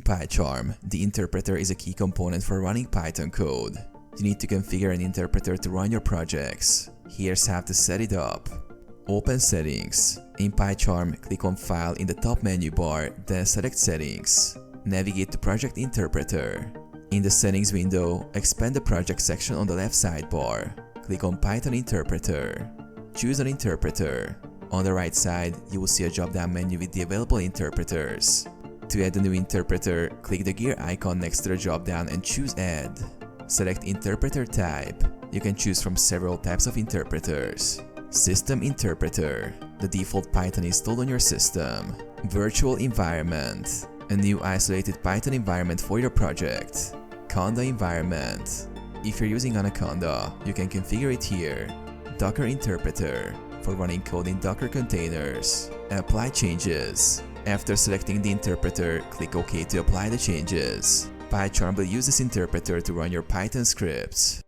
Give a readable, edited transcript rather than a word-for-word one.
PyCharm, the interpreter is a key component for running Python code. You need to configure an interpreter to run your projects. Here's how to set it up. Open Settings. In PyCharm, click on File in the top menu bar, then select Settings. Navigate to Project Interpreter. In the Settings window, expand the Project section on the left sidebar. Click on Python Interpreter. Choose an interpreter. On the right side, you will see a drop-down menu with the available interpreters. To add a new interpreter, click the gear icon next to the drop-down and choose Add. Select Interpreter Type. You can choose from several types of interpreters. System Interpreter. The default Python installed on your system. Virtual Environment. A new isolated Python environment for your project. Conda Environment. If you're using Anaconda, you can configure it here. Docker Interpreter. For running code in Docker containers. Apply changes. After selecting the interpreter, click OK to apply the changes. PyCharm will use this interpreter to run your Python scripts.